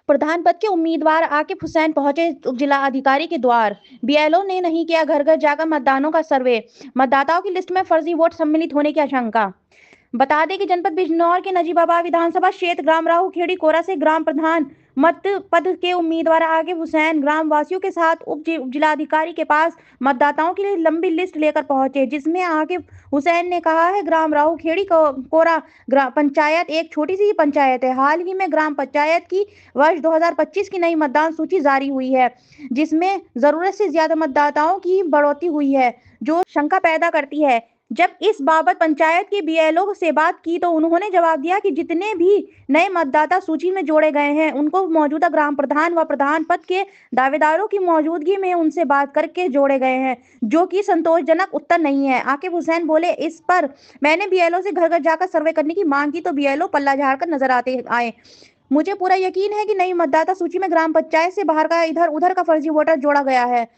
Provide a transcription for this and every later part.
प्रधान पद के उम्मीदवार आकिब हुसैन पहुंचे जिला अधिकारी के द्वार। बीएलओ ने नहीं किया घर घर जाकर मतदानों का सर्वे। मतदाताओं की लिस्ट में फर्जी वोट सम्मिलित होने की आशंका। बता दें कि जनपद बिजनौर के नजीबाबाद विधानसभा क्षेत्र ग्राम राहू खेड़ी कोरा से ग्राम प्रधान मत पद के उम्मीदवार आकिब हुसैन ग्राम वासियों के साथ उप जिलाधिकारी के पास मतदाताओं की लंबी लिस्ट लेकर पहुंचे, जिसमें आकिब हुसैन ने कहा है ग्राम राहू खेड़ी कोरा ग्राम पंचायत एक छोटी सी पंचायत है। हाल ही में ग्राम पंचायत की वर्ष 2025 की नई मतदान सूची जारी हुई है, जिसमें जरूरत से ज्यादा मतदाताओं की बढ़ोतरी हुई है, जो शंका पैदा करती है। जब इस बाबत पंचायत के बीएलओ से बात की तो उन्होंने जवाब दिया कि जितने भी नए मतदाता सूची में जोड़े गए हैं उनको मौजूदा ग्राम प्रधान व प्रधान पद के दावेदारों की मौजूदगी में उनसे बात करके जोड़े गए हैं, जो कि संतोषजनक उत्तर नहीं है। आकिब हुसैन बोले, इस पर मैंने बीएलओ से घर घर जाकर सर्वे करने की मांग की तो बीएलओ पल्ला झाड़कर नजर आए। मुझे पूरा यकीन है कि नई मतदाता सूची में ग्राम पंचायत से बाहर का इधर उधर का फर्जी वोटर जोड़ा गया है।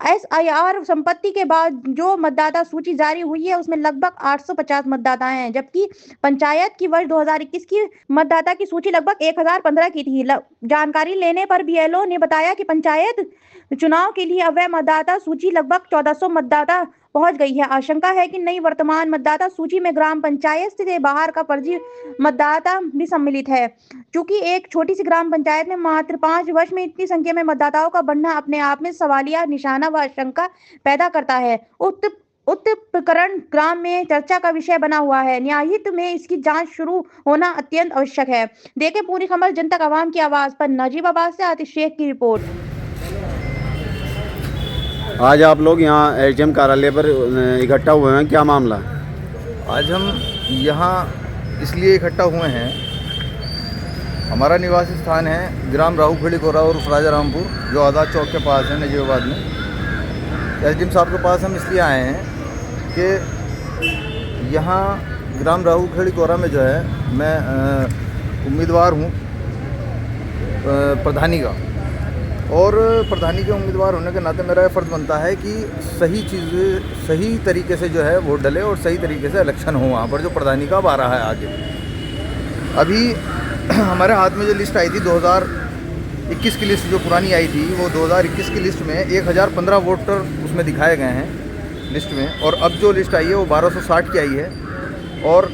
एसआईआर संपत्ति के बाद जो मतदाता सूची जारी हुई है उसमें लगभग 850 मतदाता हैं, जबकि पंचायत की वर्ष 2021 की मतदाता की सूची लगभग 1015 की थी। जानकारी लेने पर बीएलओ ने बताया कि पंचायत चुनाव के लिए अवैध मतदाता सूची लगभग 1400 मतदाता पहुंच गई है। आशंका है कि नई वर्तमान मतदाता सूची में ग्राम पंचायत से बाहर का फर्जी मतदाता भी सम्मिलित है। चूंकि एक छोटी सी ग्राम पंचायत में मात्र 5 वर्ष में इतनी संख्या में मतदाताओं का बढ़ना अपने आप में सवालिया निशाना व आशंका पैदा करता है। उक्त प्रकरण ग्राम में चर्चा का विषय बना हुआ है। न्यायहित में इसकी जांच शुरू होना अत्यंत आवश्यक है। देखें पूरी खबर जनता आवाम की आवाज पर। नजीबाबाद से आतिश शेख की रिपोर्ट। आज आप लोग यहाँ एसडीएम कार्यालय पर इकट्ठा हुए हैं, क्या मामला? आज हम यहाँ इसलिए इकट्ठा हुए हैं, हमारा निवासी स्थान है ग्राम राहू खेड़ी कोरा और राजा रामपुर, जो आज़ाद चौक के पास है नजीबाबाद में। एसडीएम साहब के पास हम इसलिए आए हैं कि यहाँ ग्राम राहू खेड़ी कोरा में जो है मैं उम्मीदवार हूँ प्रधानी का, और प्रधानी के उम्मीदवार होने के नाते मेरा फ़र्ज़ बनता है कि सही चीज़ें सही तरीके से जो है वोट डले और सही तरीके से इलेक्शन हो वहाँ पर, जो प्रधानी का आ रहा है आगे। अभी हमारे हाथ में जो लिस्ट आई थी 2021 की लिस्ट जो पुरानी आई थी, वो 2021 की लिस्ट में 1015 वोटर उसमें दिखाए गए हैं लिस्ट में, और अब जो लिस्ट आई है वो 1260 की आई है, और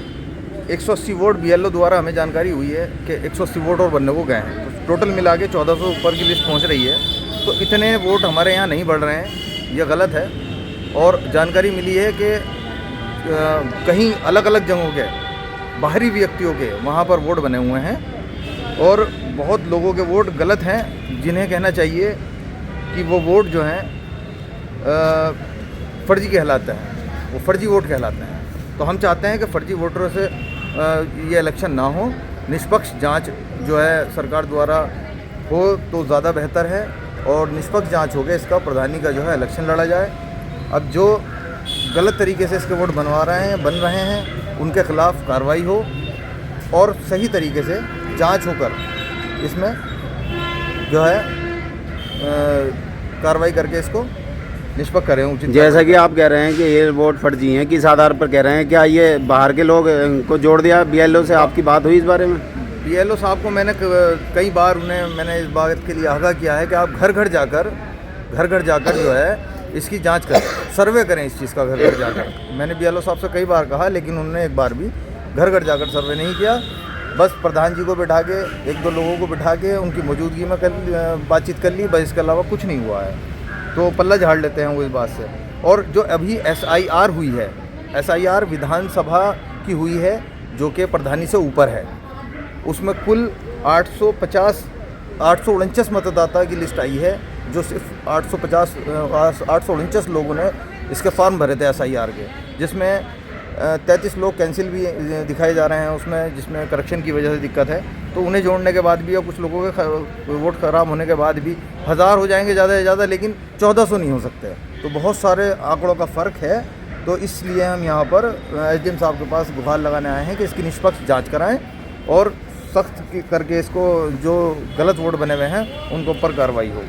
180 वोट बीएलओ द्वारा हमें जानकारी हुई है कि 180 वोट और बनने को गए हैं। तो टोटल मिला के 1400 ऊपर की लिस्ट पहुंच रही है। तो इतने वोट हमारे यहाँ नहीं बढ़ रहे हैं, ये गलत है। और जानकारी मिली है कि कहीं अलग अलग जगहों के बाहरी व्यक्तियों के वहाँ पर वोट बने हुए हैं, और बहुत लोगों के वोट गलत हैं, जिन्हें कहना चाहिए कि वो वोट जो हैं फर्जी कहलाते हैं, वो फर्जी वोट कहलाते हैं। तो हम चाहते हैं कि फर्जी वोटरों से ये इलेक्शन ना हो, निष्पक्ष जांच जो है सरकार द्वारा हो तो ज़्यादा बेहतर है, और निष्पक्ष जांच हो गया इसका प्रधानी का जो है इलेक्शन लड़ा जाए। अब जो गलत तरीके से इसके वोट बनवा रहे हैं बन रहे हैं उनके खिलाफ़ कार्रवाई हो, और सही तरीके से जांच होकर इसमें जो है कार्रवाई करके इसको निष्पक्ष करें उचित। जैसा कि आप कह रहे हैं कि ये वोट फर्जी हैं, किस आधार पर कह रहे हैं? क्या ये बाहर के लोग को जोड़ दिया? बीएलओ से आपकी बात हुई इस बारे में? बीएलओ साहब को मैंने कई बार मैंने इस बात के लिए आगाह किया है कि आप घर घर जाकर जो है इसकी जांच करें, सर्वे करें इस चीज़ का घर घर जाकर। मैंने बीएलओ साहब से कई बार कहा, लेकिन उन्होंने एक बार भी घर घर जाकर सर्वे नहीं किया। बस प्रधान जी को बिठा के, एक दो लोगों को बिठा के उनकी मौजूदगी में बातचीत कर ली, बस इसके अलावा कुछ नहीं हुआ है। तो पल्ला झाड़ लेते हैं वो इस बात से। और जो अभी एसआईआर हुई है, एसआईआर विधानसभा की हुई है, जो कि प्रधानी से ऊपर है, उसमें कुल 849 मतदाता की लिस्ट आई है, जो सिर्फ 849 लोगों ने इसके फॉर्म भरे थे एसआईआर के, जिसमें 33 लोग कैंसिल भी दिखाए जा रहे हैं उसमें, जिसमें करेक्शन की वजह से दिक्कत है। तो उन्हें जोड़ने के बाद भी, और कुछ लोगों के वोट खराब होने के बाद भी 1000 हो जाएंगे ज़्यादा से ज़्यादा, लेकिन 1400 नहीं हो सकते। तो बहुत सारे आंकड़ों का फ़र्क है। तो इसलिए हम यहाँ पर एसडीएम साहब के पास गुहार लगाने आए हैं कि इसकी निष्पक्ष जाँच कराएँ, और सख्त करके इसको जो गलत वोट बने हुए हैं उनके ऊपर कार्रवाई हो।